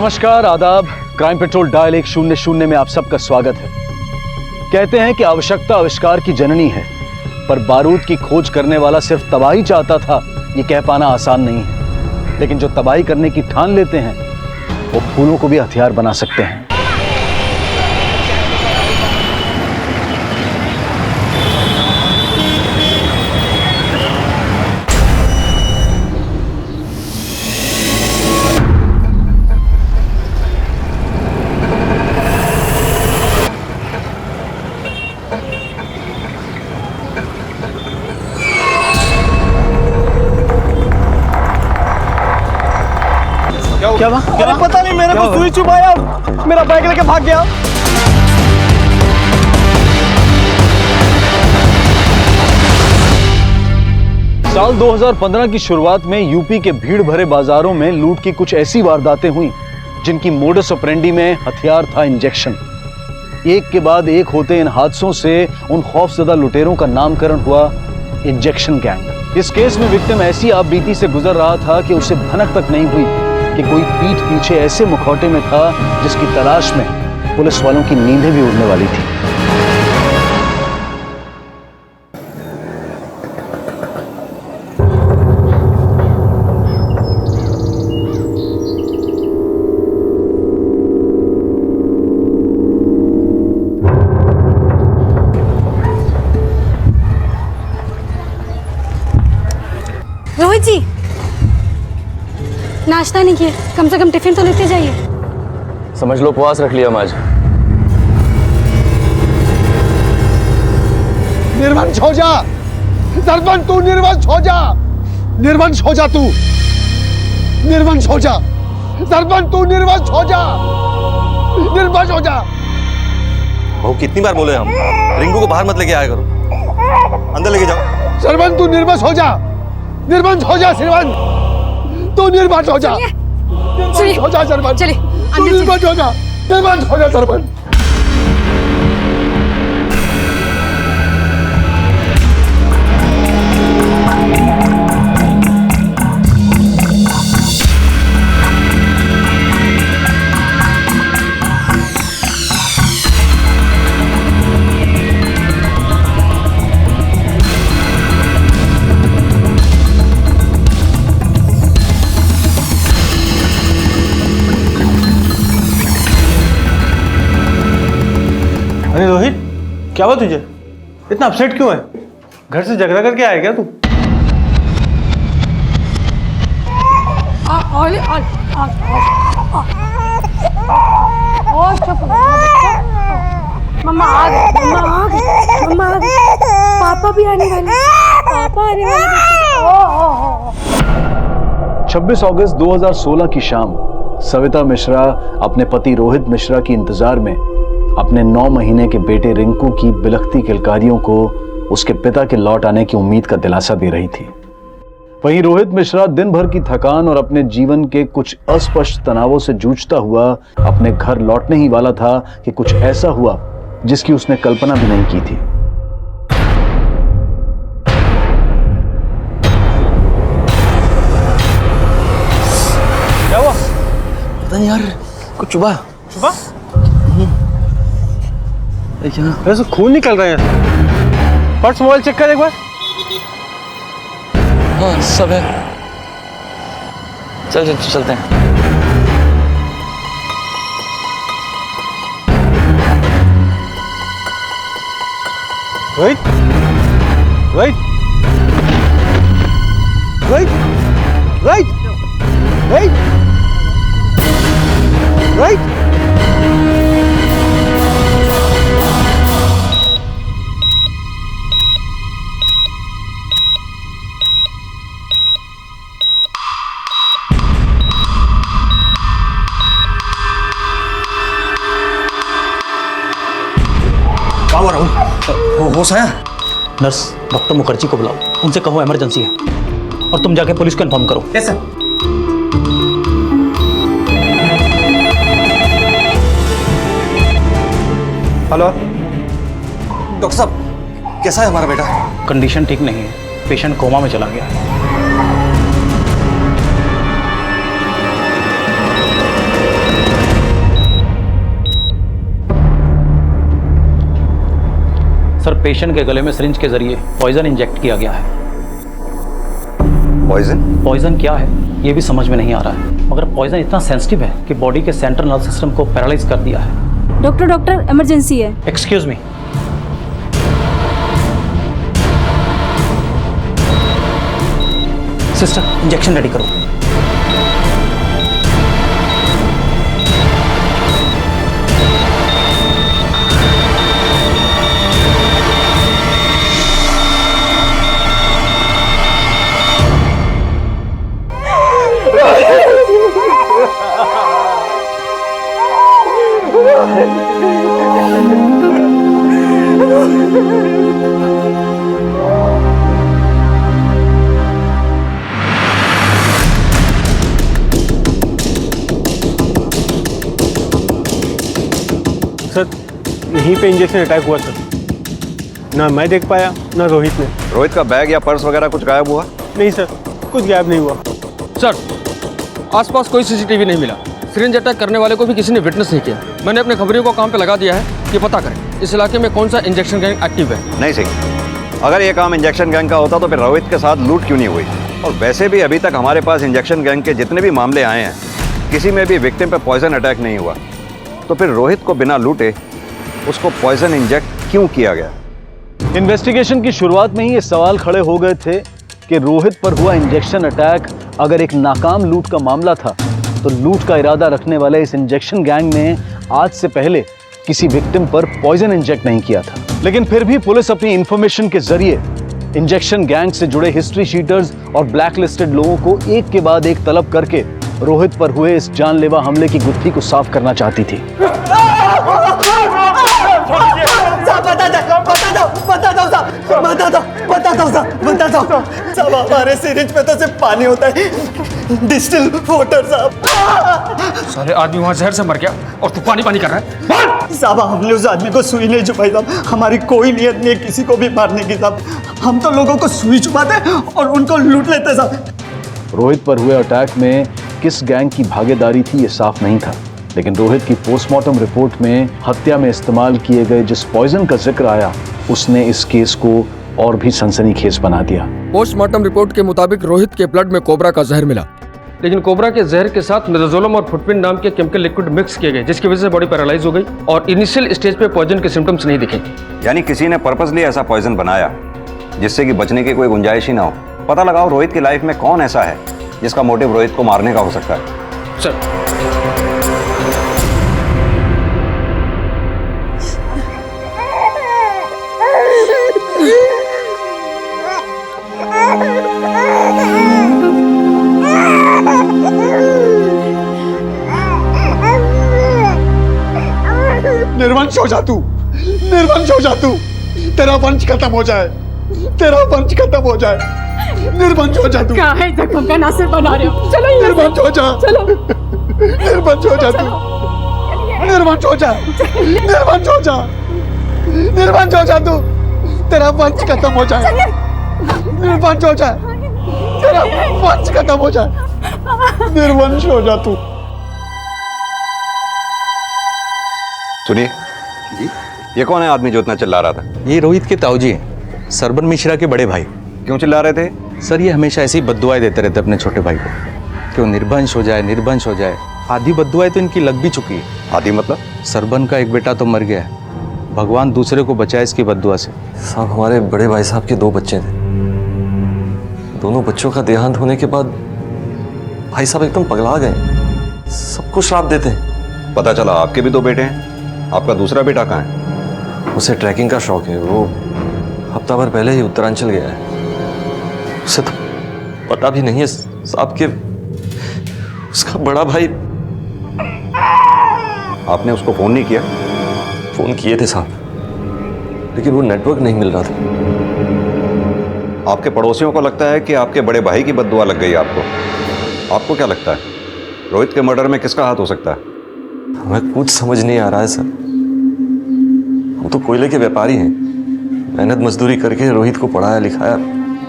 नमस्कार, आदाब। Crime petrol dial 100 में आप सबका स्वागत है। कहते हैं कि आवश्यकता आविष्कार की जननी है, पर बारूद की खोज करने वाला सिर्फ तबाही चाहता था, ये कह पाना आसान नहीं है। लेकिन जो तबाही करने की ठान लेते हैं, वो फूलों को भी हथियार बना सकते हैं। क्या पता नहीं, मेरे को सुई चुभाया, मेरा बैग लेके भाग गया। साल 2015 की शुरुआत में यूपी के भीड़ भरे बाजारों में लूट की कुछ ऐसी वारदातें हुई जिनकी मोडस ऑपरेंडी में हथियार था इंजेक्शन। एक के बाद एक होते इन हादसों से उन खौफजदा लुटेरों का नामकरण हुआ इंजेक्शन गैंग। इस केस में विक्टिम ऐसी आपबीती से गुजर रहा था कि उसे भनक तक नहीं हुई कि कोई पीठ पीछे ऐसे मुखौटे में था जिसकी तलाश में पुलिस वालों की नींदें भी उड़ने वाली थी। रोहित जी, नाश्ता नहीं किया, कम से कम टिफिन तो लेते जाइए। समझ लो उपवास रख लिया आज। निर्वंश हो जा सरपंच, तू निर्वंश हो जा, निर्वंश हो जा, तू निर्वंश हो जा सरपंच, तू निर्वंश हो जा, निर्वंश हो जा। बहू कितनी बार बोले हम, रिंकू को बाहर मत लेके आया करो, अंदर लेके जाओ। सरपंच तू निर्वंश हो जा, निर्वंश हो जा सरपंच, तू निर्वंश हो जा, निर्वंश हो जा सरपंच, चलिए तू निर्वंश हो जा, निर्वंश हो जा सरपंच। अरे रोहित, क्या हुआ तुझे? इतना अपसेट क्यों है? घर से झगड़ा करके आया क्या तू? मम्मा आ गए, मम्मा आ गए, मम्मा आ गए, पापा भी आने वाले, पापा आने वाले। 26 अगस्त 2016 की शाम सविता मिश्रा अपने पति रोहित मिश्रा की इंतजार में अपने 9 महीने के बेटे रिंकू की बिलखती किलकारियों को उसके पिता के लौट आने की उम्मीद का दिलासा दे रही थी। वहीं रोहित मिश्रा दिन भर की थकान और अपने जीवन के कुछ अस्पष्ट तनावों से जूझता हुआ अपने घर लौटने ही वाला था कि कुछ ऐसा हुआ जिसकी उसने कल्पना भी नहीं की थी। क्या हुआ? पता नहीं यार, कुछ चुभा। चुभा? ऐसे खून निकल रहे हैं। पर्स मोबाइल चेक कर एक बार। हाँ सब है, चल चलते हैं। रोहित, रोहित, रोहित, रोहित, रोहित, रोहित। होश आया? नर्स डॉक्टर मुखर्जी को बुलाओ, उनसे कहो इमरजेंसी है, और तुम जाके पुलिस को इन्फॉर्म करो। Yes sir. हेलो डॉक्टर साहब, कैसा है हमारा बेटा? कंडीशन ठीक नहीं है, पेशेंट कोमा में चला गया है। सर, पेशेंट के गले में सिरिंज के जरिए पॉइजन इंजेक्ट किया गया है। पॉइजन? पॉइजन क्या है ये भी समझ में नहीं आ रहा है, मगर पॉइजन इतना सेंसिटिव है कि बॉडी के सेंट्रल नर्व सिस्टम को पैरालाइज कर दिया है। डॉक्टर इमरजेंसी है। Excuse me. Sister, injection ready करो। सर, यहीं पे इंजेक्शन अटैक हुआ सर। ना मैं देख पाया ना रोहित ने। रोहित का बैग या पर्स वगैरह कुछ गायब हुआ? नहीं सर, कुछ गायब नहीं हुआ। सर, आसपास कोई सीसीटीवी नहीं मिला। सिरिंज अटैक करने वाले को भी किसी ने विटनेस नहीं किया। मैंने अपने खबरियों को काम पे लगा दिया है कि पता करें इस इलाके में कौन सा इंजेक्शन गैंग एक्टिव है। नहीं सही, अगर ये काम इंजेक्शन गैंग का होता तो फिर रोहित के साथ लूट क्यों नहीं हुई? और वैसे भी अभी तक हमारे पास इंजेक्शन गैंग के जितने भी मामले आए हैं, किसी में भी विक्टिम पे पॉइजन अटैक नहीं हुआ। तो फिर रोहित को बिना लूटे उसको पॉइजन इंजेक्ट क्यों किया गया? इन्वेस्टिगेशन की शुरुआत में ही ये सवाल खड़े हो गए थे कि रोहित पर हुआ इंजेक्शन अटैक अगर एक नाकाम लूट का मामला था, तो लूट का इरादा रखने वाले इस इंजेक्शन गैंग ने आज से पहले किसी विक्टिम पर पॉइजन इंजेक्ट नहीं किया था। लेकिन फिर भी पुलिस अपनी इंफॉर्मेशन के जरिए इंजेक्शन गैंग से जुड़े हिस्ट्री शीटर्स और ब्लैकलिस्टेड लोगों को एक के बाद एक तलब करके रोहित पर हुए इस जानलेवा हमले की गुत्थी को साफ करना चाहती थी। साहब, हमारे सिरिंज में तो सिर्फ पानी होता है, डिस्टिल वाटर साहब। साले आदमी वहाँ जहर से मर गया और तू पानी पानी कर रहा है। साहब, हमने उस आदमी को सुई नहीं छुपाई साहब। हमारी कोई नियत नहीं है किसी को भी मारने की साहब। हम तो लोगों को सुई छुपाते और उनको लूट लेते साहब। रोहित पर हुए अटैक में किस गैंग की भागीदारी थी ये साफ नहीं था, लेकिन रोहित की पोस्टमार्टम रिपोर्ट में हत्या में इस्तेमाल किए गए जिस पॉइजन का जिक्र आया, उसने इस केस को और भी सनसनीखेज बना दिया। पोस्टमार्टम रिपोर्ट के मुताबिक रोहित के ब्लड में कोबरा का जहर मिला, लेकिन कोबरा के जहर के साथ मिडाजोलम और फुटपिन नाम के केमिकल लिक्विड मिक्स किए गए, जिसकी वजह से बॉडी पैरालाइज हो गई और इनिशियल स्टेज पे पॉइजन के सिम्टम्स नहीं दिखे। यानी किसी ने पर्पसली ऐसा पॉइजन बनाया जिससे कि बचने की कोई गुंजाइश ही ना हो। पता लगाओ रोहित की लाइफ में कौन ऐसा है जिसका मोटिव रोहित को मारने का हो सकता है। सर, निर्वंश हो जा तू, निर्वंश हो जा तू। तेरा वंश खत्म हो जाए, तेरा वंश खत्म हो जाए। निर्वंश हो जा तू। क्या है जख्म का नासिर बना रहे हो? चलो यहाँ से। निर्वंश हो जा, चलो निर्वंश हो जा तू। निर्वंश हो जा, निर्वंश हो जा, निर्वंश हो जा तू। तेरा वंश खत्म हो जाए, निर्वंश हो जाए, तेरा वंश खत्म हो जाए। निर्वंश हो जा तू। सुनिए जी, ये कौन है आदमी जो इतना चिल्ला रहा था? ये रोहित के ताऊजी हैं, सरबन मिश्रा के बड़े भाई। क्यों चिल्ला रहे थे? सर, ये हमेशा ऐसी बद्दुआएं देते रहते अपने छोटे भाई को कि वो निर्वंश हो जाए, निर्वंश हो जाए। आधी बद्दुआएं तो इनकी लग भी चुकी है। आदि मतलब? सरबन का एक बेटा तो मर गया है, भगवान दूसरे को बचाए इसकी बद्दुआ से। साहब, हमारे बड़े भाई साहब के 2 बच्चे थे। दोनों बच्चों का देहांत होने के बाद भाई साहब एकदम पगला गए, सबको श्राप देते हैं। पता चला आपके भी 2 बेटे हैं। आपका दूसरा बेटा कहाँ है? उसे ट्रैकिंग का शौक है, वो हफ्ता भर पहले ही उत्तरांचल गया है। उसे तो पता भी नहीं है साहब के उसका बड़ा भाई। आपने उसको फोन नहीं किया? फोन किए थे साहब, लेकिन वो नेटवर्क नहीं मिल रहा था। आपके पड़ोसियों को लगता है कि आपके बड़े भाई की बद्दुआ लग गई आपको। आपको क्या लगता है रोहित के मर्डर में किसका हाथ हो सकता है? हमें कुछ समझ नहीं आ रहा है सर। हम तो कोयले के व्यापारी हैं, मेहनत मजदूरी करके रोहित को पढ़ाया लिखाया।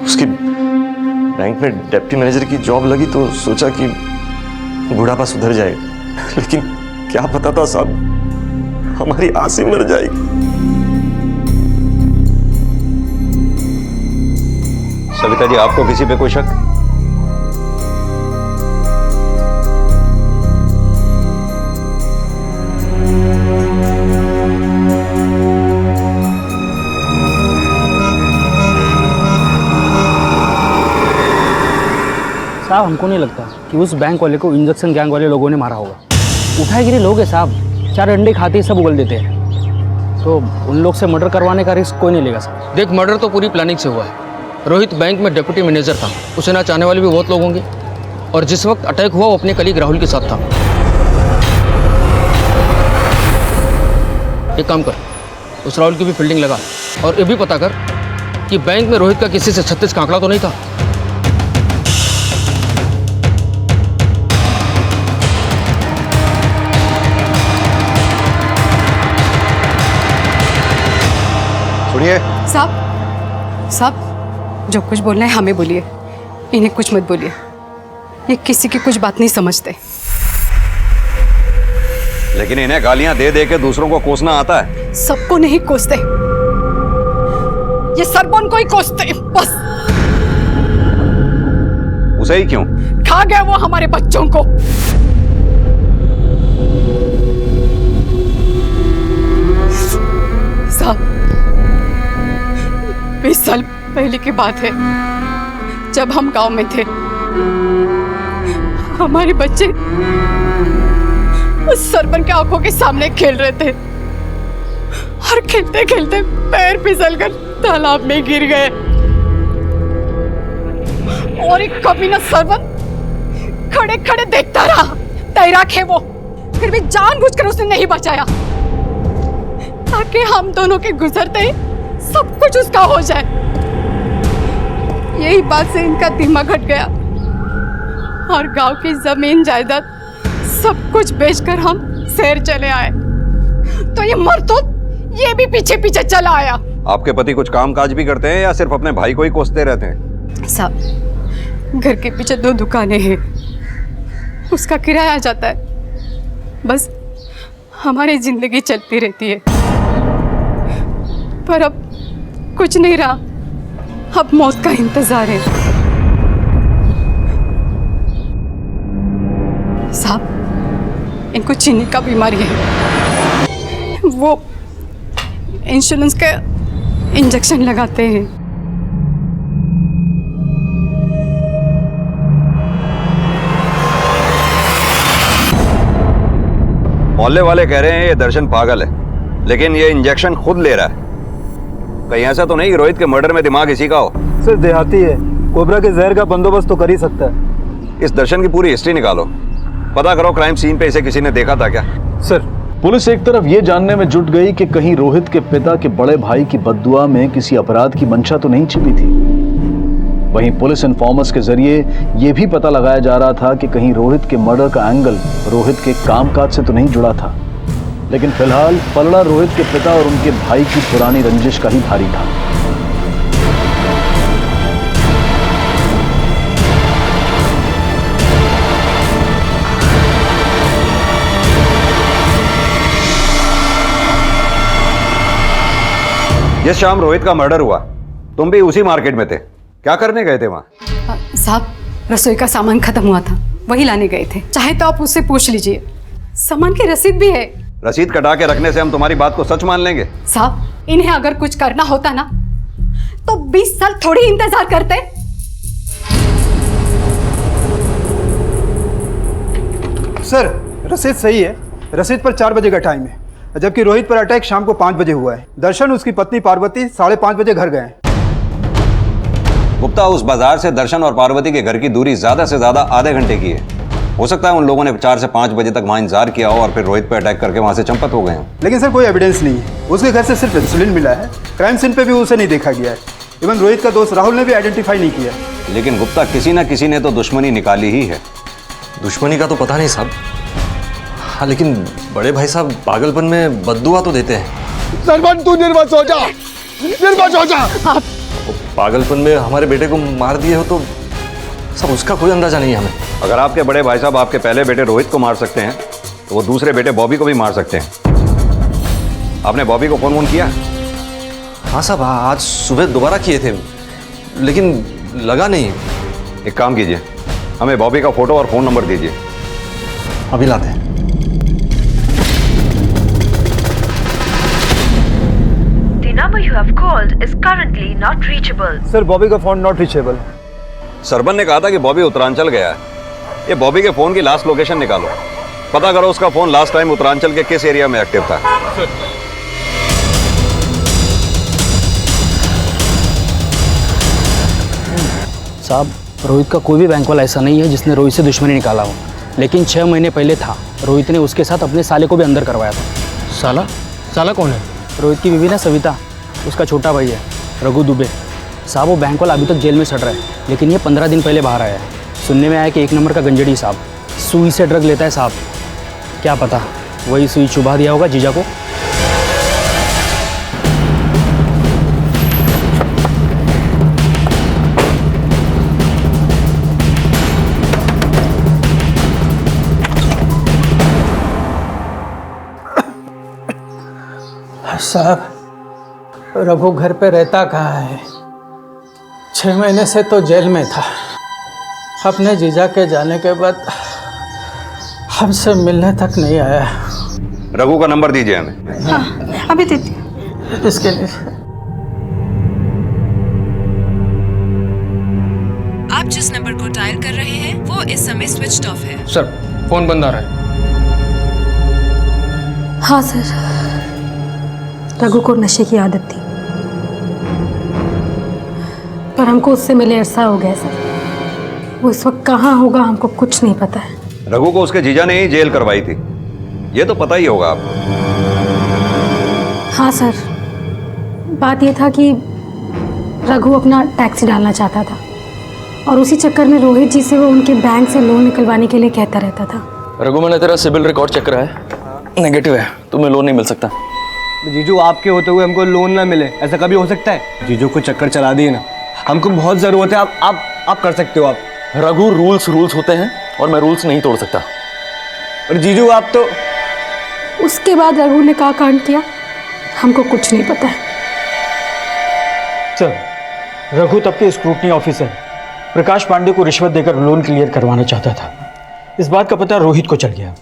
उसकी बैंक में डिप्टी मैनेजर की जॉब लगी तो सोचा कि बुढ़ापा सुधर जाएगा, लेकिन क्या पता था साहब हमारी आस ही मर जाएगी। सविता जी, आपको किसी पे कोई शक? साहब हमको नहीं लगता कि उस बैंक वाले को इंजेक्शन गैंग वाले लोगों ने मारा होगा। उठाए लोग हैं साहब, 4 अंडे खाते ही सब उगल देते हैं, तो उन लोग से मर्डर करवाने का रिस्क कोई नहीं लेगा साहब। देख, मर्डर तो पूरी प्लानिंग से हुआ है। रोहित बैंक में डिप्टी मैनेजर था, उसे ना चाहने वाले भी बहुत लोग होंगे, और जिस वक्त अटैक हुआ वो अपने कलीग राहुल के साथ था। एक काम कर, उस राहुल की भी फील्डिंग लगा और ये भी पता कर कि बैंक में रोहित का किसी से 36 का आंकड़ा तो नहीं था। सुनिए साहब जो कुछ बोलना है हमें बोलिए, इन्हें कुछ मत बोलिए। ये किसी की कुछ बात नहीं समझते। लेकिन इन्हें गालियां दे दे के दूसरों को कोसना आता है। सबको नहीं कोसते, ये सरबन को ही कोसते बस। उसे ही क्यों? खा गया वो हमारे बच्चों को। साहब 20 साल पहले की बात है, जब हम गांव में थे, हमारे बच्चे उस सरपंच के आंखों के सामने खेल रहे थे और खेलते खेलते पैर फिसलकर तालाब में गिर गए और एक कमीना सरपंच खड़े खड़े देखता रहा। तैराक है वो, फिर भी जानबूझकर उसने नहीं बचाया ताकि हम दोनों के गुजरते ही सब कुछ उसका हो जाए। यही बात से इनका दिमाग हट गया और गांव की जमीन जायदाद सब कुछ बेचकर हम शहर चले आए। तो ये मरतूत ये भी पीछे पीछे चला आया। आपके पति कुछ काम काज भी करते हैं या सिर्फ अपने भाई को ही कोसते रहते हैं? साहब घर के पीछे 2 दुकानें हैं, उसका किराया आ जाता है, बस हमारी जिंदगी चलती रहती है। पर अब कुछ नहीं रहा, अब मौत का इंतजार है। साहब इनको चीनी का बीमारी है, वो इंश्योरेंस का इंजेक्शन लगाते हैं। मोहल्ले वाले कह रहे हैं ये दर्शन पागल है, लेकिन ये इंजेक्शन खुद ले रहा है। कहीं ऐसा तो नहीं कि रोहित के मर्डर में दिमाग इसी का हो? सर देहाती है, कोबरा के जहर का बंदोबस्त तो कर ही सकता है। इस दर्शन की पूरी हिस्ट्री निकालो, पता करो क्राइम सीन पे इसे किसी ने देखा था क्या। सर पुलिस एक तरफ ये जानने में जुट गई कि कहीं रोहित के पिता के बड़े भाई की बद्दुआ में किसी अपराध की मंशा तो नहीं छिपी थी, वहीं पुलिस इन्फॉर्मर्स के जरिए यह भी पता लगाया जा रहा था कि कहीं रोहित के मर्डर का एंगल रोहित के कामकाज से तो नहीं जुड़ा था। लेकिन फिलहाल पलड़ा रोहित के पिता और उनके भाई की पुरानी रंजिश का ही भारी था। जिस शाम रोहित का मर्डर हुआ तुम भी उसी मार्केट में थे, क्या करने गए थे वहां? साहब रसोई का सामान खत्म हुआ था, वही लाने गए थे। चाहे तो आप उससे पूछ लीजिए, सामान की रसीद भी है। रसीद कटा के रखने से हम तुम्हारी बात को सच मान लेंगे? साहब इन्हें अगर कुछ करना होता ना तो 20 साल थोड़ी इंतजार करते। सर रसीद सही है, रसीद पर 4 बजे का टाइम है, जबकि रोहित पर अटैक शाम को 5 बजे हुआ है। दर्शन उसकी पत्नी पार्वती 5:30 बजे घर गए। गुप्ता, उस बाजार से दर्शन और पार्वती के घर की दूरी ज्यादा से ज्यादा आधे घंटे की है। हो सकता है उन लोगों ने 4 से 5 बजे तक वहां इंतजार किया हो और फिर रोहित पर अटैक करके वहां से चंपत हो गए हैं। लेकिन सर कोई एविडेंस नहीं है, उसके घर से सिर्फ इंसुलिन मिला है, क्राइम सीन पे भी उसे नहीं देखा गया है। इवन रोहित का दोस्त राहुल ने भी आइडेंटिफाई नहीं किया। लेकिन गुप्ता, किसी ना किसी ने तो दुश्मनी निकाली ही है। दुश्मनी का तो पता नहीं साहब, हाँ लेकिन बड़े भाई साहब पागलपन में बद्दुआ तो देते हैं। सरपंच तू निर्वश हो जा, निर्वश हो जा। पागलपन में हमारे बेटे को मार दिए हो तो सब उसका कोई अंदाजा नहीं है हमें। अगर आपके बड़े भाई साहब आपके पहले बेटे रोहित को मार सकते हैं तो वो दूसरे बेटे बॉबी को भी मार सकते हैं। आपने बॉबी को फोन किया? हाँ साहब, आज सुबह दोबारा किए थे, लेकिन लगा नहीं। एक काम कीजिए, हमें बॉबी का फोटो और फोन नंबर दीजिए। अभी लाते हैं। The number you have called is currently not reachable. Sir Bobby का फोन नॉट रीचेबल। सरबन ने कहा था कि बॉबी उत्तरांचल गया है। ये बॉबी के फोन की लास्ट लोकेशन निकालो, पता करो उसका फोन लास्ट टाइम उत्तरांचल के किस एरिया में एक्टिव था। साहब रोहित का कोई भी बैंक वाला ऐसा नहीं है जिसने रोहित से दुश्मनी निकाला हो, लेकिन 6 महीने पहले था। रोहित ने उसके साथ अपने साले को भी अंदर करवाया था। साला? साला कौन है? रोहित की बीवी ना सविता, उसका छोटा भाई है रघु दुबे। साहब वो बैंक वाला अभी तक जेल में सड़ रहा है, लेकिन ये 15 दिन पहले बाहर आया है। सुनने में आया कि 1 नंबर का गंजड़ी साहब, सुई से ड्रग लेता है साहब। क्या पता वही सुई चुभा दिया होगा जीजा को। साहब रघु घर पे रहता कहाँ है? 6 महीने से तो जेल में था। अपने जीजा के जाने के बाद हमसे मिलने तक नहीं आया। रघु का नंबर दीजिए हमें। हाँ, अभी देती हूँ। इसके लिए आप जिस नंबर को डायल कर रहे हैं वो इस समय स्विच्ड ऑफ है। सर फोन बंद आ रहा है। हाँ सर, रघु को नशे की आदत थी, पर हमको उससे मिले अरसा हो गया सर। वो इस वक्त कहाँ होगा हमको कुछ नहीं पता है। रघु को उसके जीजा ने ही जेल करवाई थी, ये तो पता ही होगा आपको। हाँ सर, बात ये था कि रघु अपना टैक्सी डालना चाहता था और उसी चक्कर में रोहित जी से वो उनके बैंक से लोन निकलवाने के लिए कहता रहता था। रघु, मैंने तेरा सिबिल रिकॉर्ड चेक करा है, नेगेटिव है, तुम्हें लोन नहीं मिल सकता। जीजू आपके होते हुए हमको लोन ना मिले, ऐसा कभी हो सकता है? जीजू को चक्कर चला दिए ना, हमको बहुत जरूरत है। आप कर सकते हो। आप रघु, रूल्स होते हैं और मैं रूल्स नहीं तोड़ सकता। और जीजू आप तो। उसके बाद रघु ने क्या कांड किया हमको कुछ नहीं पता है। सर रघु तब के स्क्रूटनी ऑफिसर प्रकाश पांडे को रिश्वत देकर लोन क्लियर करवाना चाहता था। इस बात का पता रोहित को चल गया।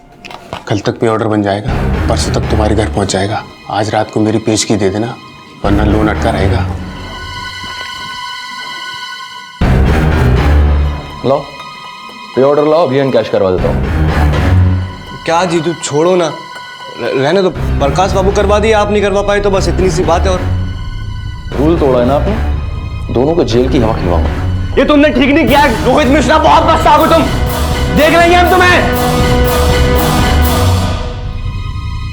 कल तक पे ऑर्डर बन जाएगा, परसों तक तुम्हारे घर पहुंच जाएगा। आज रात को मेरी पेशगी दे देना, वरना लोन अटका रहेगा। लाओ पे ऑर्डर लाओ, अभी हम कैश करवा देता हूँ। क्या जीजू छोड़ो ना, रहने दो। प्रकाश बाबू करवा दिए, आप नहीं करवा पाए तो बस इतनी सी बात है। और रूल तोड़ा है ना आपने, दोनों को जेल की हवा खिलवाऊंगा। ये तुमने ठीक नहीं किया। रोहित मिश्रा बहुत बच्चा हो तुम, देख लेंगे हम तुम्हें।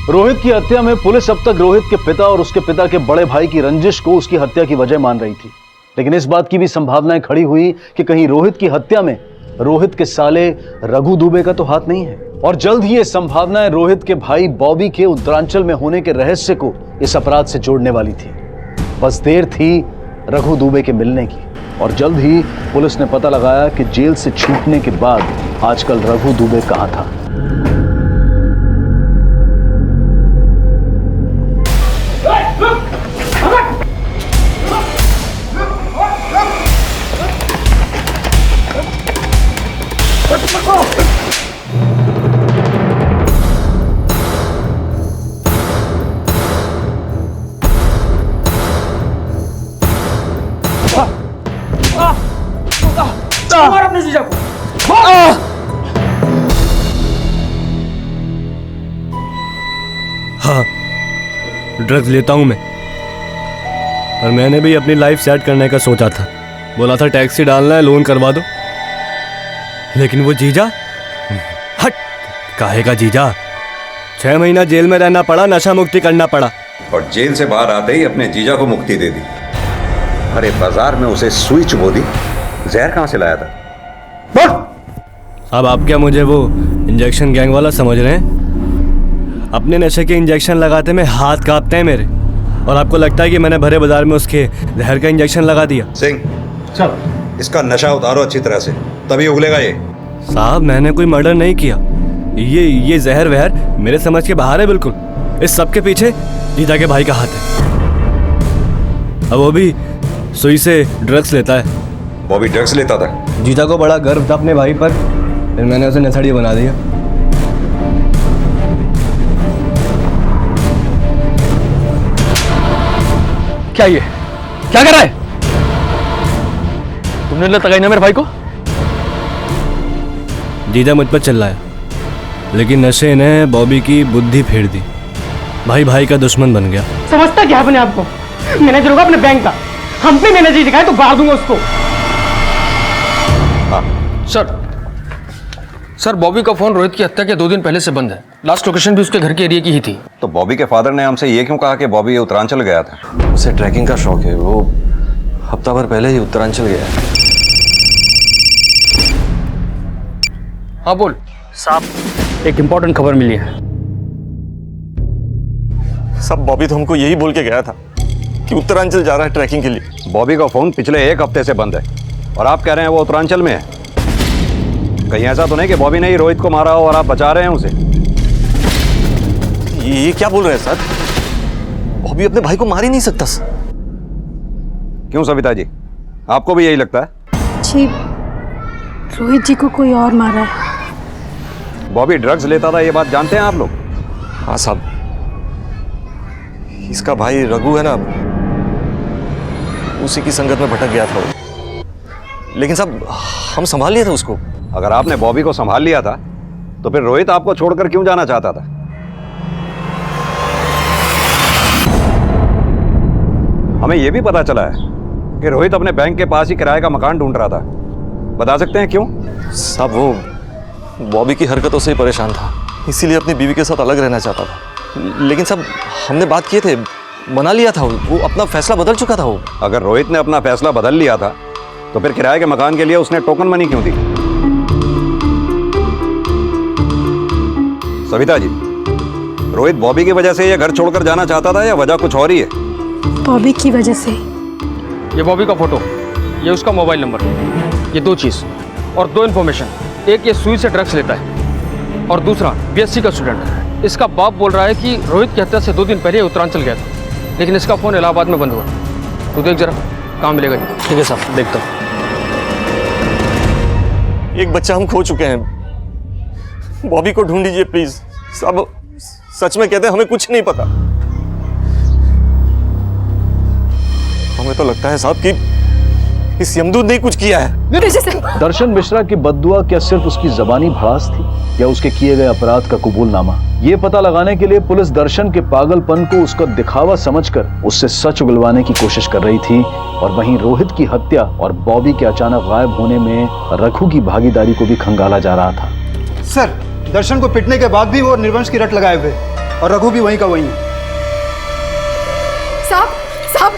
रोहित की हत्या में पुलिस अब तक रोहित के पिता और उसके पिता के बड़े भाई की रंजिश को उसकी हत्या की वजह मान रही थी, लेकिन इस बात की भी संभावनाएं खड़ी हुई कि कहीं रोहित की हत्या में रोहित के साले रघु दुबे का तो हाथ नहीं है। और जल्द ही ये संभावनाएं रोहित के भाई बॉबी के उत्तरांचल में होने के रहस्य को इस अपराध से जोड़ने वाली थी। बस देर थी रघु दुबे के मिलने की, और जल्द ही पुलिस ने पता लगाया कि जेल से छूटने के बाद आजकल रघु दुबे कहां था। अपने जीजा को। हाँ, ड्रग्स लेता हूं मैं, पर मैंने भी अपनी लाइफ सेट करने का सोचा था। बोला था टैक्सी डालना है, लोन करवा दो, लेकिन वो जीजा, हट, काहे का जीजा। 6 महीना जेल में रहना पड़ा, नशा मुक्ति करना पड़ा, और जेल से बाहर आते ही अपने जीजा को मुक्ति दे दी। अरे बाजार में उसे सुई चुभो दी, जहर कहां से लाया था? अब आप क्या मुझे वो इंजेक्शन गैंग वाला समझ रहे हैं? अपने नशे के इंजेक्शन लगाते में हाथ कांपते हैं मेरे, और आपको लगता है कि मैंने भरे बाजार में उसके जहर का इंजेक्शन लगा दिया? सिंह, चल इसका नशा उतारो अच्छी तरह से, तभी उगलेगा ये। साहब मैंने कोई मर्डर नहीं किया, ये जहर वहर मेरे समझ के बाहर है बिल्कुल। इस सब के पीछे जीजा के भाई का हाथ है। अब वो भी सुई से ड्रग्स लेता है, बॉबी ड्रग्स लेता था? जीजा को बड़ा गर्व था अपने भाई पर, फिर मैंने उसे नथड़ी बना दिया। क्या ये क्या कर रहा है? तुमने लत लगाई ना मेरे भाई को? जीजा मुझ पर चिल्लाया, लेकिन नशे ने बॉबी की बुद्धि फेर दी। भाई भाई का दुश्मन बन गया। समझता क्या अपने आप को? मैनेजर होगा अपने बैंक का, हम पे मैनेजर दिखाए तो बाहर दूंगा उसको। सर बॉबी का फोन रोहित की हत्या के 2 दिन पहले से बंद है। लास्ट लोकेशन भी उसके घर के एरिया की ही थी। तो बॉबी के फादर ने हमसे ये क्यों कहा कि बॉबी उत्तरांचल गया था? उसे ट्रैकिंग का शौक है, वो हफ्ता भर पहले ही उत्तरांचल गया है। हाँ बोल साहब, एक इम्पोर्टेंट खबर मिली है। सब बॉबी तो हमको यही बोल के गया था कि उत्तरांचल जा रहा है ट्रैकिंग के लिए। बॉबी का फोन पिछले 1 हफ्ते से बंद है और आप कह रहे हैं वो उत्तरांचल में है। कहीं ऐसा तो नहीं कि बॉबी ने ही रोहित को मारा हो और आप बचा रहे हैं उसे? ये क्या बोल रहे हैं सर? बॉबी अपने भाई को मार ही नहीं सकता सर। क्यों सविता जी, आपको भी यही लगता है? जी, रोहित जी को कोई और मारा है। बॉबी ड्रग्स लेता था, ये बात जानते हैं आप लोग? हाँ साहब, इसका भाई रघु है ना, उसी की संगत में भटक गया था वो। लेकिन साहब हम संभाल लिया था उसको। अगर आपने बॉबी को संभाल लिया था तो फिर रोहित आपको छोड़कर क्यों जाना चाहता था? हमें यह भी पता चला है कि रोहित अपने बैंक के पास ही किराए का मकान ढूंढ रहा था। बता सकते हैं क्यों? साहब वो बॉबी की हरकतों से ही परेशान था, इसीलिए अपनी बीवी के साथ अलग रहना चाहता था। लेकिन साहब हमने बात किए थे, मना लिया था, वो अपना फैसला बदल चुका था वो। अगर रोहित ने अपना फैसला बदल लिया था तो फिर किराए के मकान के लिए उसने टोकन मनी क्यों दी? सविता जी, रोहित बॉबी की वजह से ये घर छोड़कर जाना चाहता था या वजह कुछ और ही है? बॉबी की वजह से। ये बॉबी का फोटो, ये उसका मोबाइल नंबर, ये 2 चीज़ और 2 इन्फॉर्मेशन। एक, ये सुई से ड्रग्स लेता है और दूसरा बीएससी का स्टूडेंट है। इसका बाप बोल रहा है कि रोहित की हत्या से 2 दिन पहले उत्तरांचल गया था, लेकिन इसका फ़ोन इलाहाबाद में बंद हुआ। तू देख जरा, कहाँ मिलेगा? ठीक है साहब, देखता हूँ। एक बच्चा हम खो चुके हैं, बॉबी को ढूंढ लीजिए प्लीज साहब। सच में कहते हैं हमें कुछ नहीं पता। हमें तो लगता है साहब कि इस यमदूत ने कुछ किया है। दर्शन मिश्रा की बद्दुआ क्या सिर्फ उसकी जबानी भड़ास थी या उसके किए गए अपराध का कबूलनामा? ये पता लगाने के लिए पुलिस दर्शन के पागलपन को उसका दिखावा समझकर उससे सच उगलवाने की कोशिश कर रही थी, और वहीं रोहित की हत्या और बॉबी के अचानक गायब होने में रघु की भागीदारी को भी खंगाला जा रहा था। सर, दर्शन को पिटने के बाद भी वो निर्वंश की रट लगाए हुए, और रघु भी वहीं का वहीं है। साहब,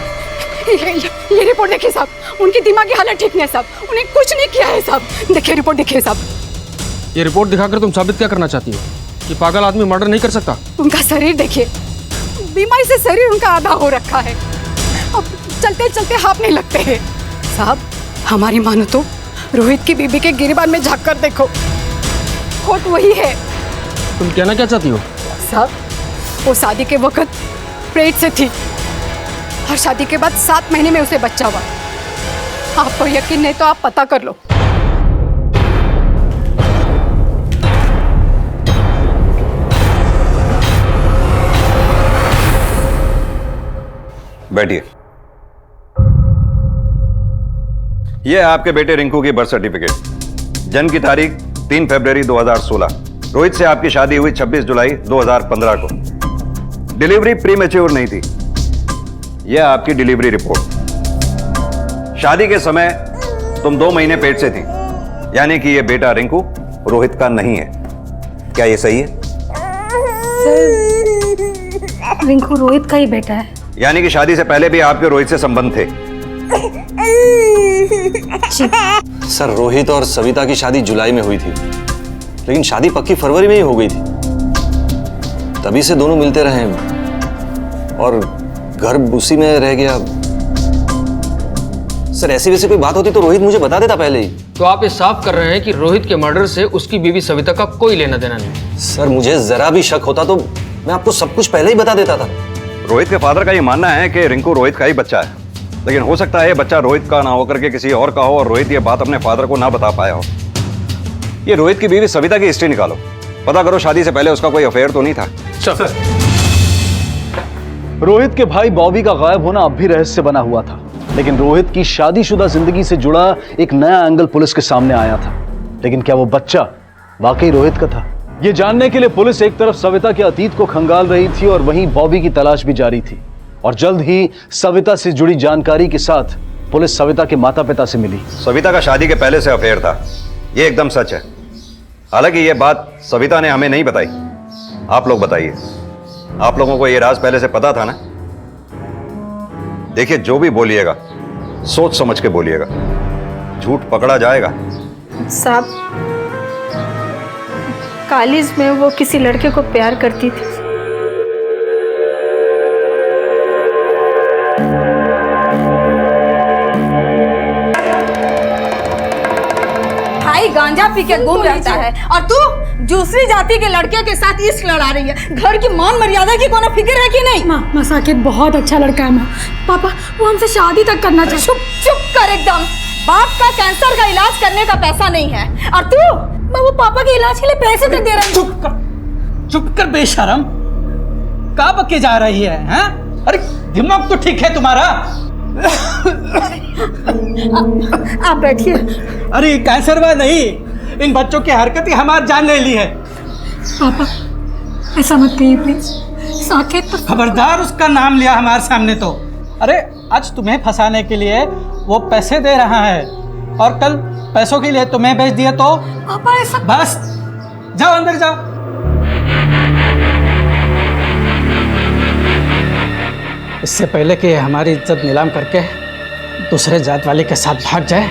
ये रिपोर्ट देखिए साहब, उनकी दिमागी हालत ठीक नहीं है साहब, उन्हें कुछ नहीं किया है साहब। देखिए रिपोर्ट देखिए साहब। ये रिपोर्ट दिखाकर तुम साबित क्या करना चाहती हो? कि पागल आदमी मर्डर नहीं कर सकता? उनका शरीर देखिए, बीमारी से शरीर उनका आधा हो रखा है, अब चलते चलते हांफने लगते हैं। साहब हमारी मानो तो रोहित की बीबी के गिरबान में झांक कर देखो, खोट वही है। तुम कहना क्या चाहती हो? साहब वो शादी के वक्त पेट से थी और शादी के बाद 7 महीने में उसे बच्चा हुआ। आपको यकीन नहीं तो आप पता कर लो। बैठिए। यह है आपके बेटे रिंकू की बर्थ सर्टिफिकेट। जन्म की तारीख 3 फरवरी 2016। रोहित से आपकी शादी हुई 26 जुलाई 2015 को। डिलीवरी प्रीमेच्योर नहीं थी। यह आपकी डिलीवरी रिपोर्ट। शादी के समय तुम 2 महीने पेट से थी, यानी कि यह बेटा रिंकू रोहित का नहीं है। क्या यह सही है? सर, रिंकू रोहित का ही बेटा है। यानी कि शादी से पहले भी आपके रोहित से संबंध थे? सर रोहित और सविता की शादी जुलाई में हुई थी, लेकिन शादी पक्की फरवरी में ही हो गई थी। तभी से दोनों मिलते रहे और घर उसी में रह गया। सर ऐसी वैसी कोई बात होती तो रोहित मुझे बता देता पहले ही। तो आप ये साफ कर रहे हैं कि रोहित के मर्डर से उसकी बीवी सविता का कोई लेना देना नहीं? सर मुझे जरा भी शक होता तो मैं आपको सब कुछ पहले ही बता देता था। रोहित के फादर का ये मानना है कि रिंकू रोहित का ही बच्चा है। लेकिन हो सकता है ये बच्चा रोहित का ना होकर के किसी और का हो, और रोहित ये बात अपने फादर को ना बता पाया हो। ये रोहित की बीवी सविता की हिस्ट्री निकालो, पता करो शादी से पहले उसका कोई अफेयर तो नहीं था। सर, रोहित के भाई बॉबी का गायब होना अब भी रहस्य बना हुआ था, लेकिन रोहित की शादीशुदा जिंदगी से जुड़ा एक नया एंगल पुलिस के सामने आया था। लेकिन क्या वो बच्चा वाकई रोहित का था? ये जानने के लिए पुलिस एक तरफ सविता के अतीत को खंगाल रही थी और वहीं बॉबी की तलाश भी जारी थी। और जल्द ही सविता से जुड़ी जानकारी के साथ पुलिस सविता के माता पिता से मिली। सविता का शादी के पहले से अफेयर था, ये एकदम सच है। हालांकि ये बात सविता ने हमें नहीं बताई, आप लोग बताइए। आप लोगों को ये राज पहले से पता था ना? देखिए, जो भी बोलिएगा सोच समझ के बोलिएगा, झूठ पकड़ा जाएगा। साहब, कॉलेज में वो किसी लड़के को प्यार करती थी। भाई गांजा पी के घूम रहता है और तू दूसरी जाति के लड़के के साथ इश्क लड़ा रही है। घर की मान मर्यादा की कोनो फिक्र है कि नहीं? माँ साकेत बहुत अच्छा लड़का है माँ। पापा वो हमसे शादी तक करना चाहते। चुप कर एकदम। बाप का कैंसर का इलाज करने का पैसा नहीं है और तू वो पापा के इलाज के लिए पैसे तक दे रही। चुप कर बेशरम, कहाँ बके जा रही है हैं? अरे दिमाग तो ठीक है तुम्हारा? आप बैठिए। अरे कैंसर वा नहीं, इन बच्चों की हरकतें हमारी जान ले ली है। पापा ऐसा मत कहिए प्लीज। साकेत तो खबरदार उसका नाम लिया हमारे सामने तो। अरे आज तुम्हें फंसाने के लिए वो पैसे दे रहा है और कल पैसों के लिए तुम्हें बेच दिया तो? पापा ऐसा बस जाओ अंदर जाओ। इससे पहले कि हमारी इज्जत नीलाम करके दूसरे जात वाले के साथ भाग जाए,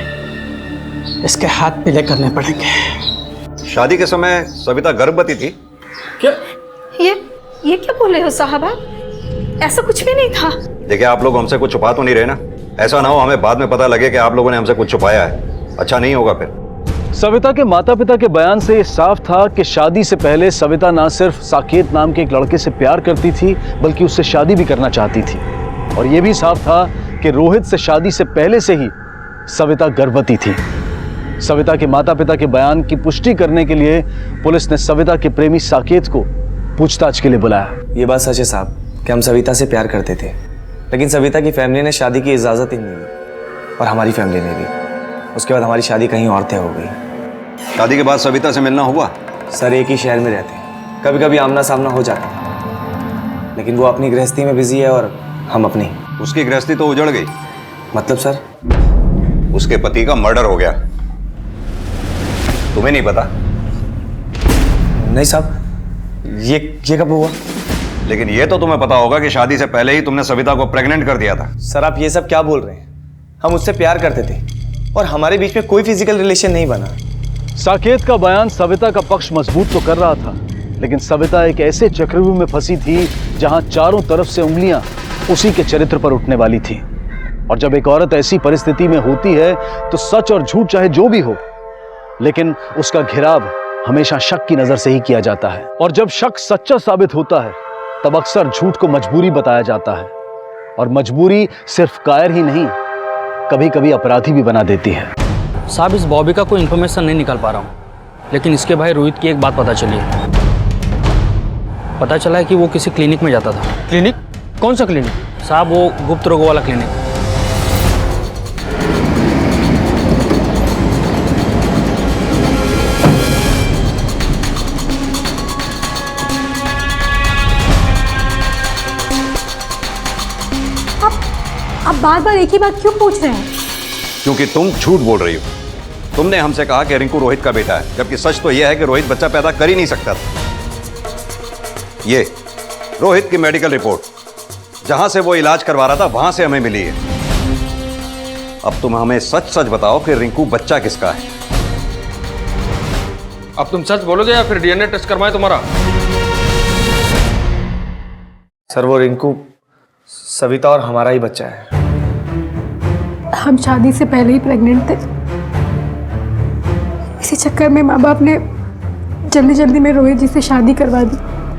इसके हाथ पीले करने पड़ेंगे। शादी के समय सविता गर्भवती थी क्या? ये क्या बोले हो साहब आप? ऐसा कुछ भी नहीं था। देखिए, आप लोग हमसे कुछ छुपा तो नहीं रहे ना? ऐसा ना हो हमें बाद में पता लगे कि आप लोगों ने हमसे कुछ छुपाया है, अच्छा नहीं होगा फिर। सविता के माता पिता के बयान से ये साफ था कि शादी से पहले सविता ना सिर्फ साकेत नाम के एक लड़के से प्यार करती थी, बल्कि उससे शादी भी करना चाहती थी। और यह भी साफ था कि रोहित से शादी से पहले से ही सविता गर्भवती थी। सविता के माता पिता के बयान की पुष्टि करने के लिए पुलिस ने सविता के प्रेमी साकेत को पूछताछ के लिए बुलाया। ये बात सच है साहब कि हम सविता से प्यार करते थे, लेकिन सविता की फैमिली ने शादी की इजाज़त ही नहीं दी और हमारी फैमिली ने भी। उसके बाद हमारी शादी कहीं और तय हो गई। शादी के बाद सविता से मिलना हुआ? सर एक ही शहर में रहते हैं, कभी कभी आमना सामना हो जाता है, लेकिन वो अपनी गृहस्थी में बिजी है और हम अपनी। उसकी गृहस्थी तो उजड़ गई। मतलब सर? उसके पति का मर्डर हो गया, तुम्हें नहीं पता? नहीं साहब, ये कब हुआ? लेकिन ये तो तुम्हें पता होगा कि शादी से पहले ही तुमने सविता को प्रेग्नेंट कर दिया था। सर आप ये सब क्या बोल रहे हैं? हम उससे प्यार करते थे और हमारे बीच में कोई फिजिकल रिलेशन नहीं बना। साकेत का बयान सविता का पक्ष मजबूत तो कर रहा था, लेकिन सविता एक ऐसे चक्रव्यूह में फंसी थी जहां चारों तरफ से उंगलियां उसी के चरित्र पर उठने वाली थी। और जब एक औरत ऐसी परिस्थिति में होती है तो सच और झूठ चाहे जो भी हो, लेकिन उसका घेराव हमेशा शक की नजर से ही किया जाता है। और जब शक सच्चा साबित होता है तब अक्सर झूठ को मजबूरी बताया जाता है, और मजबूरी सिर्फ कायर ही नहीं, कभी कभी अपराधी भी बना देती है। साहब इस बॉबी का कोई इन्फॉर्मेशन नहीं निकाल पा रहा हूँ, लेकिन इसके भाई रोहित की एक बात पता चली है। पता चला है कि वो किसी क्लिनिक में जाता था। क्लिनिक? कौन सा क्लिनिक? साहब वो गुप्त रोगों वाला क्लिनिक। आप बार बार एक ही बात क्यों पूछ रहे हैं? क्योंकि तुम झूठ बोल रही हो। तुमने हमसे कहा कि रिंकू रोहित का बेटा है, जबकि सच तो यह है कि रोहित बच्चा पैदा कर ही नहीं सकता था। ये रोहित की मेडिकल रिपोर्ट जहां से वो इलाज करवा रहा था वहां से हमें मिली है। अब तुम हमें सच सच बताओ कि रिंकू बच्चा किसका है। अब तुम सच बोलोगे या फिर डीएनए टेस्ट करवाएं तुम्हारा? सर वो रिंकू सविता और हमारा ही बच्चा है। हम शादी से पहले ही प्रेग्नेंट थे। इसी चक्कर में माँ बाप ने जल्दी जल्दी में रोहित जी से शादी करवा दी।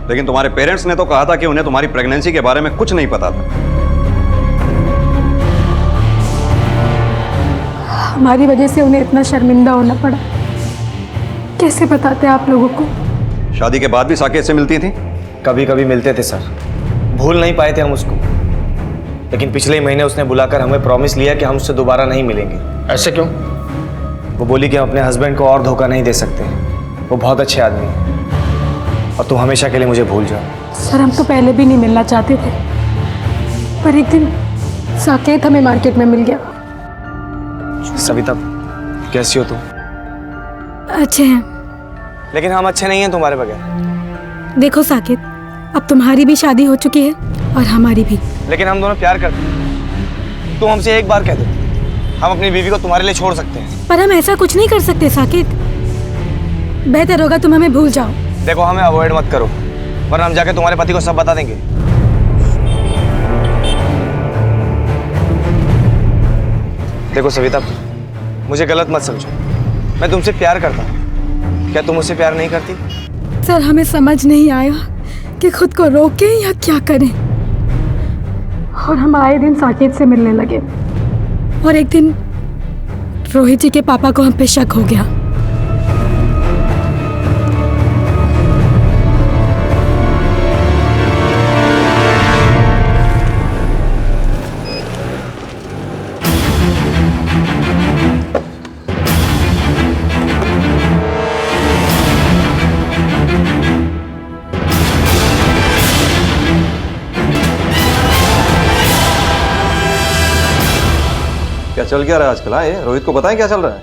लेकिन तुम्हारे पेरेंट्स ने तो कहा था कि उन्हें तुम्हारी प्रेगनेंसी के बारे में कुछ नहीं पता था। हमारी वजह से उन्हें इतना शर्मिंदा होना पड़ा। कैसे बताते आप लोगों को? शादी के बाद भी साकेत से मिलती थी? कभी कभी मिलते थे सर, भूल नहीं पाए थे हम उसको। लेकिन पिछले ही महीने उसने बुलाकर हमें प्रॉमिस लिया कि हम उससे दोबारा नहीं मिलेंगे। ऐसे क्यों? वो बोली कि हम अपने हस्बैंड को और धोखा नहीं दे सकते, वो बहुत अच्छे आदमी हैं और तुम हमेशा के लिए मुझे भूल जाओ। सर हम तो पहले भी नहीं मिलना चाहते थे, पर एक दिन साकेत हमें मार्केट में मिल गया। सविता कैसी हो तुम? अच्छे हैं। लेकिन हम अच्छे नहीं हैं तुम्हारे बगैर। देखो साकेत, अब तुम्हारी भी शादी हो चुकी है और हमारी भी। लेकिन हम दोनों प्यार करते हैं। तुम हमसे एक बार कह दो, हम अपनी बीवी को तुम्हारे लिए छोड़ सकते हैं। पर हम ऐसा कुछ नहीं कर सकते साकेत, बेहतर होगा तुम हमें भूल जाओ। देखो हमें अवॉइड मत करो, वरना हम जाके तुम्हारे पति को सब बता देंगे। देखो सविता, मुझे गलत मत समझो, मैं तुमसे प्यार करता हूँ। क्या तुम मुझसे प्यार नहीं करती? सर हमें समझ नहीं आया कि खुद को रोकें या क्या करें, और हम आए दिन साकेत से मिलने लगे। और एक दिन रोहित जी के पापा को हम पे शक हो गया। क्या चल क्या रहा है आजकल? आए रोहित को बताएं क्या चल रहा है?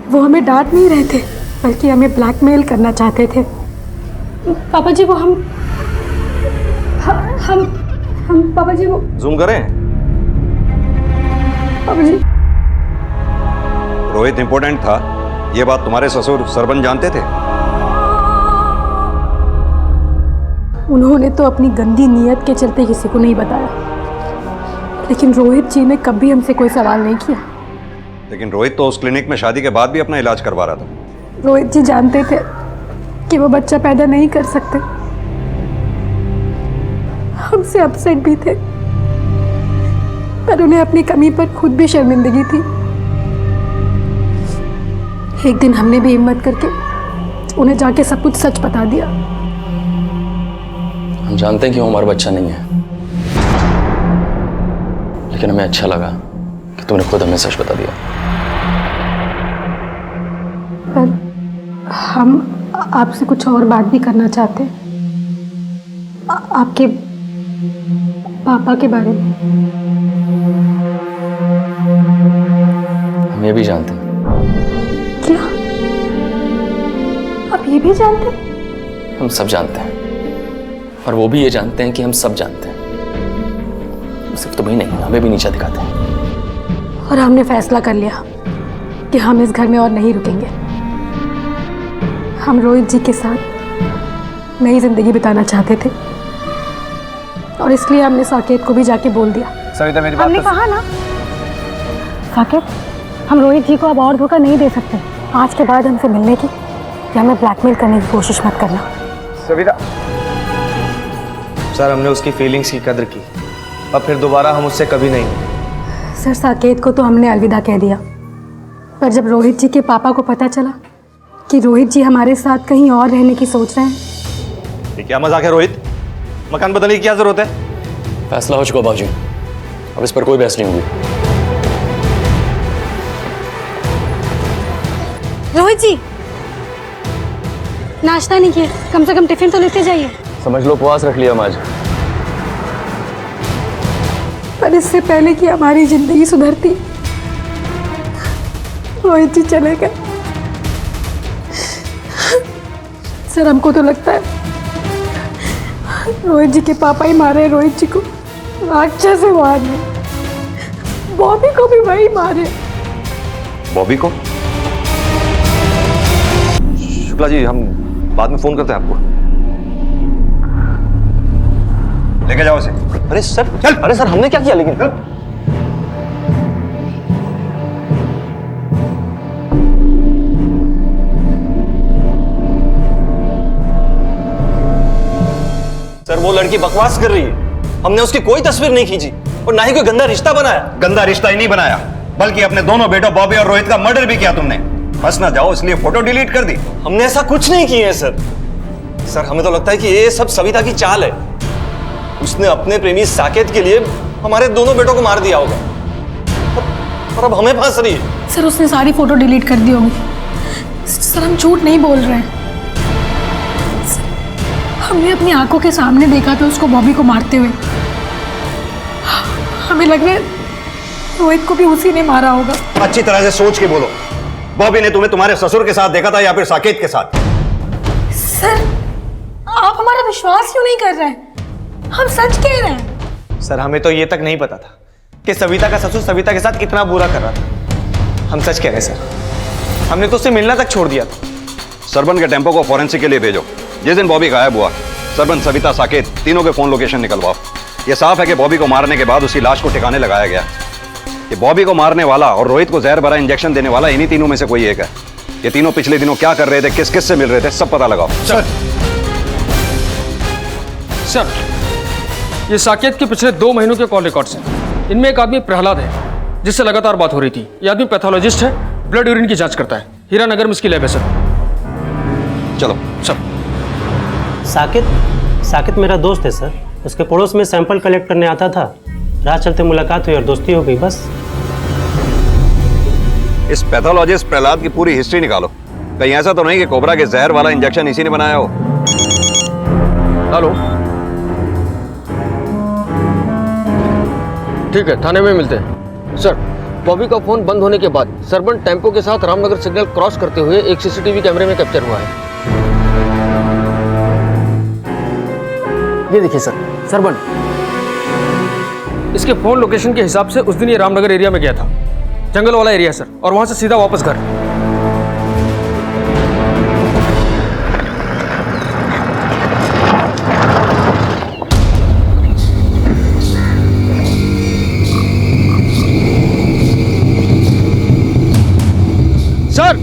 वो हमें डांट नहीं रहे थे, बल्कि हमें ब्लैकमेल करना चाहते थे। पापा जी वो हम पापा जी वो जूम करें। पापा जी रोहित इंपॉर्टेंट था, ये बात तुम्हारे ससुर सरपंच जानते थे? उन्होंने तो अपनी गंदी नीयत के चलते किसी को नहीं बताया, लेकिन रोहित जी ने कभी हमसे कोई सवाल नहीं किया। लेकिन रोहित तो उस क्लिनिक में शादी के बाद भी अपना इलाज करवा रहा था। रोहित जी जानते थे कि वो बच्चा पैदा नहीं कर सकते, हमसे अपसेट भी थे, पर उन्हें अपनी कमी पर खुद भी शर्मिंदगी थी। एक दिन हमने भी हिम्मत करके उन्हें जाके सब कुछ सच बता दिया। हम जानते हैं कि वो हमारा बच्चा नहीं है, लेकिन हमें अच्छा लगा कि तुमने खुद हमें सच बता दिया। पर हम आपसे कुछ और बात भी करना चाहते हैं, आपके पापा के बारे में। हम ये भी जानते हैं। क्या आप ये भी जानते हैं? हम सब जानते हैं, और वो भी ये जानते हैं कि हम सब जानते हैं। सिर्फ तुम्हें नहीं, हमें भी नीचा दिखाते हैं। और हमने फैसला कर लिया कि हम इस घर में और नहीं रुकेंगे। हम रोहित जी के साथ नई जिंदगी बिताना चाहते थे, और इसलिए हमने साकेत को भी जाके बोल दिया। सविता मेरी बात हमने कहा ना साकेत, हम रोहित जी को अब और धोखा नहीं दे सकते। आज के बाद हमसे मिलने की या हमें ब्लैकमेल करने की कोशिश मत करना। सविता सर, हमने उसकी फीलिंग्स की कदर की, अब फिर दोबारा हम उससे कभी नहीं। सर साकेत को तो हमने अलविदा कह दिया, पर जब रोहित जी के पापा को पता चला कि रोहित जी हमारे साथ कहीं और रहने की सोच रहे हैं। ये क्या मजाक है रोहित? मकान बदलने की क्या जरूरत है? फैसला हो चुका बाबूजी, अब इस पर कोई बहस नहीं होगी। रोहित जी नाश्ता नहीं किया, कम से कम टिफिन तो लेते जाइए। समझ लो उपवास रख लिया हम आज। पर इससे पहले कि हमारी जिंदगी सुधरती, रोहित जी चले गए। सर हमको तो लगता है रोहित जी के पापा ही मारे रोहित जी को, राक्षस से मारे। बॉबी को भी वही मारे। बॉबी को? शुक्ला जी, हम बाद में फोन करते हैं आपको। लेके जाओ इसे। अरे सर चल। अरे सर हमने क्या किया? लेकिन सर वो लड़की बकवास कर रही है, हमने उसकी कोई तस्वीर नहीं खींची और ना ही कोई गंदा रिश्ता बनाया। गंदा रिश्ता ही नहीं बनाया, बल्कि अपने दोनों बेटों बॉबी और रोहित का मर्डर भी किया तुमने। फंस ना जाओ इसलिए फोटो डिलीट कर दी। हमने ऐसा कुछ नहीं किया है सर। सर हमें तो लगता है कि ये सब सविता की चाल है। उसने अपने प्रेमी साकेत के लिए हमारे दोनों बेटों को मार दिया होगा और अब हमें फंस रही है। सर उसने सारी फोटो डिलीट कर दी होगी। सर हम झूठ नहीं बोल रहे हैं। हमने अपनी आंखों के सामने देखा था उसको बॉबी को मारते हुए। हमें लग रहा है रोहित को भी उसी ने मारा होगा। अच्छी तरह से सोच के बोलो, बॉबी ने तुम्हें तुम्हारे ससुर के साथ देखा था या फिर साकेत के साथ? सर आप हमारा विश्वास क्यों नहीं कर रहे हैं? हम सच कह रहे हैं। सर हमें तो ये तक नहीं पता था कि सविता का ससुर सविता के साथ इतना बुरा कर रहा था। हम सच कह रहे हैं सर, हमने तो उससे मिलना तक छोड़ दिया था। सरबन के टेम्पो को फॉरेंसिक के लिए भेजो। जिस दिन बॉबी गायब हुआ, सरबन, सविता, साकेत तीनों के फोन लोकेशन निकलवाओ। ये साफ है कि बॉबी को मारने के बाद उसकी लाश को ठिकाने लगाया गया। ये बॉबी को मारने वाला और रोहित को जहर भरा इंजेक्शन देने वाला इन्हीं तीनों में से कोई एक है। ये तीनों पिछले दिनों क्या कर रहे थे, किस किस से मिल रहे थे, सब पता लगाओ। सर ये साकेत के पिछले 2 महीनों के कॉल रिकॉर्ड्स हैं। इनमें एक आदमी प्रहलाद है जिससे लगातार बात हो रही थी। ये आदमी पैथोलॉजिस्ट है, ब्लड यूरिन की जांच करता है। हीरानगर में इसकी लैब है सर। चलो सर। साकेत मेरा दोस्त है सर। उसके पड़ोस में सैंपल कलेक्ट करने आता था। राह चलते मुलाकात हुई और दोस्ती हो गई, बस। इस पैथोलॉजिस्ट प्रहलाद की पूरी हिस्ट्री निकालो। कहीं ऐसा तो नहीं कि कोबरा के जहर वाला इंजेक्शन इसी ने बनाया हो? हेलो, ठीक है, थाने में मिलते हैं। सर बॉबी का फोन बंद होने के बाद सरबन टेम्पो के साथ रामनगर सिग्नल क्रॉस करते हुए एक सीसीटीवी कैमरे में कैप्चर हुआ है। ये देखिए सर, सरबन। इसके फोन लोकेशन के हिसाब से उस दिन ये रामनगर एरिया में गया था, जंगल वाला एरिया सर, और वहां से सीधा वापस घर। सर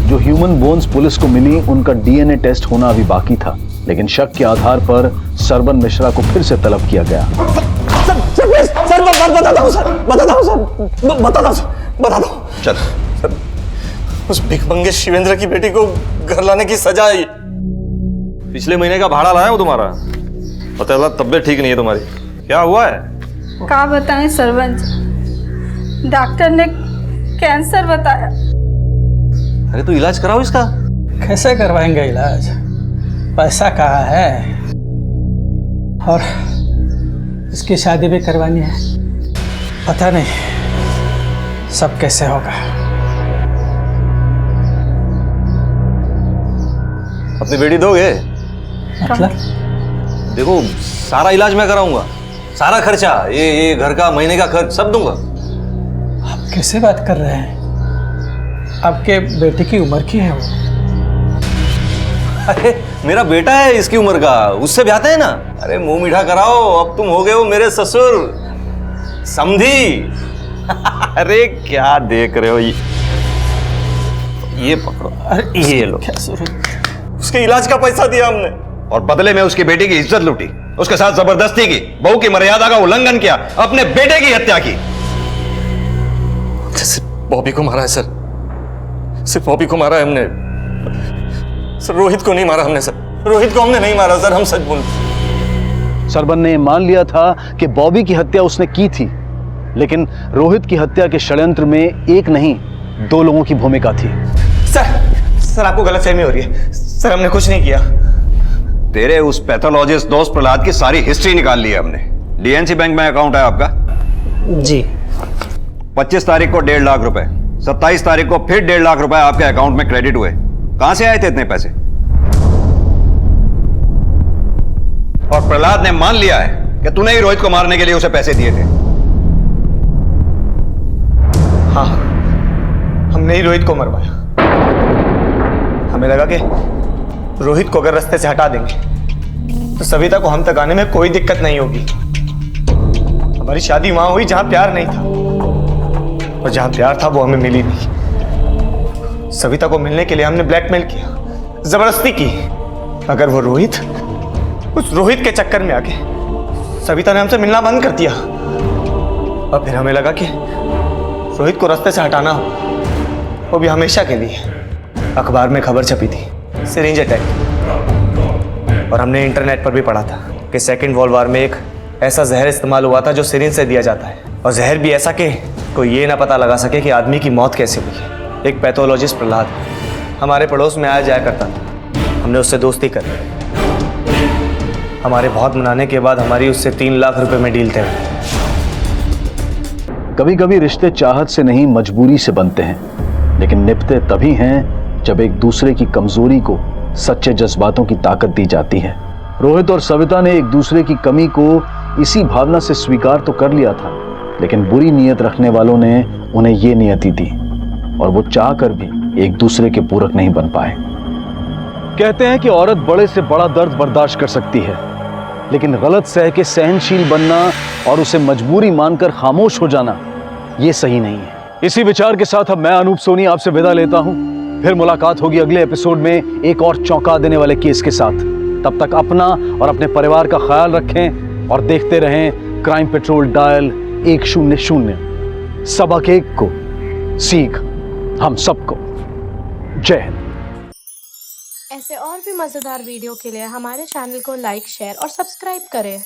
जो ह्यूमन बोन्स पुलिस को मिली उनका डीएनए टेस्ट होना अभी बाकी था, लेकिन शक के आधार पर सरबन मिश्रा को फिर से तलब किया गया। बता दो। चल सर, उस भिखमंगे शिवेंद्र की बेटी को घर लाने की सजा है। पिछले महीने का भाड़ा लाया हूं तुम्हारा। पता चला तबीयत ठीक नहीं है तुम्हारी। क्या हुआ है? क्या बताएं सरपंच, डॉक्टर ने कैंसर बताया। अरे तो इलाज कराओ इसका। कैसे करवाएंगे इलाज? पैसा कहाँ है? और इसकी शादी भी करवानी है। पता नहीं सब कैसे होगा। अपनी बेटी दोगे? मतलब? देखो सारा इलाज मैं कराऊंगा, सारा खर्चा, ये घर का महीने का खर्च सब दूंगा। आप कैसे बात कर रहे हैं? आपके बेटे की उम्र की है वो? अरे मेरा बेटा है इसकी उम्र का, उससे ब्याहते हैं ना। अरे मुंह मीठा कराओ, अब तुम हो गए हो मेरे ससुर समधी। अरे क्या देख रहे हो? ये पकड़ो। अरे ये लो। उसके इलाज का पैसा दिया हमने और बदले में उसकी बेटी की इज्जत लूटी, उसके साथ जबरदस्ती की, बहू की मर्यादा का उल्लंघन किया, अपने बेटे की हत्या की। सिर्फ बॉबी को मारा है सर, सिर्फ बॉबी को मारा है हमने सर। रोहित को नहीं मारा हमने सर, रोहित को हमने नहीं मारा सर, हम सच बोल। सरबन ने मान लिया था कि बॉबी की हत्या उसने की थी, लेकिन रोहित की हत्या के षड्यंत्र में एक नहीं 2 लोगों की भूमिका थी। सर आपको गलतफहमी हो रही है सर, हमने कुछ नहीं किया। तेरे उस पैथोलॉजिस्ट दोस्त प्रहलाद की सारी हिस्ट्री निकाल ली है हमने। डीएनसी बैंक में अकाउंट है आपका? जी। 25 तारीख को 1.5 लाख रुपए, 27 तारीख को फिर 1.5 लाख रुपए आपके अकाउंट में क्रेडिट हुए। कहां से आए थे इतने पैसे? और प्रहलाद ने मान लिया है कि तूने ही रोहित को मारने के लिए उसे पैसे दिए थे। हाँ, हमने ही रोहित को मरवाया। हमें लगा कि रोहित को अगर रास्ते से हटा देंगे तो सविता को हम तक आने में कोई दिक्कत नहीं होगी। हमारी शादी वहां हुई जहां प्यार नहीं था, और जहां प्यार था वो हमें मिली नहीं। सविता को मिलने के लिए हमने ब्लैकमेल किया, जबरदस्ती की। अगर वो रोहित, उस रोहित के चक्कर में आके सविता ने हमसे मिलना बंद कर दिया और फिर हमें लगा कि रोहित को रास्ते से हटाना हो, वो भी हमेशा के लिए। अखबार में खबर छपी थी सिरिंज अटैक, और हमने इंटरनेट पर भी पढ़ा था कि सेकेंड वर्ल्ड वॉर में एक ऐसा जहर इस्तेमाल हुआ था जो सिरिंज से दिया जाता है, और जहर भी ऐसा कि कोई ये ना पता लगा सके कि आदमी की मौत कैसे हुई है। एक पैथोलॉजिस्ट प्रहलाद हमारे पड़ोस में आया जाया करता था, हमने उससे दोस्ती कर ली। हमारे बहुत मनाने के बाद हमारी उससे 3 लाख रुपए में डील तय हुई। कभी कभी रिश्ते चाहत से नहीं मजबूरी से बनते हैं, लेकिन निभते तभी हैं जब एक दूसरे की कमजोरी को सच्चे जज्बातों की ताकत दी जाती है। रोहित और सविता ने एक दूसरे की कमी को इसी भावना से स्वीकार तो कर लिया था, लेकिन बुरी नीयत रखने वालों ने उन्हें ये नियति दी और वो चाहकर भी एक दूसरे के पूरक नहीं बन पाए। कहते हैं कि औरत बड़े से बड़ा दर्द बर्दाश्त कर सकती है, लेकिन गलत सह के सहनशील बनना और उसे मजबूरी मानकर खामोश हो जाना ये सही नहीं है। इसी विचार के साथ अब मैं अनूप सोनी आपसे विदा लेता हूं। फिर मुलाकात होगी अगले एपिसोड में एक और चौंका देने वाले केस के साथ। तब तक अपना और अपने परिवार का ख्याल रखें और देखते रहें क्राइम पेट्रोल डायल 100। सबक एक को सीख हम सबको। जय हिंद। ऐसे और भी मज़ेदार वीडियो के लिए हमारे चैनल को लाइक, शेयर और सब्सक्राइब करें।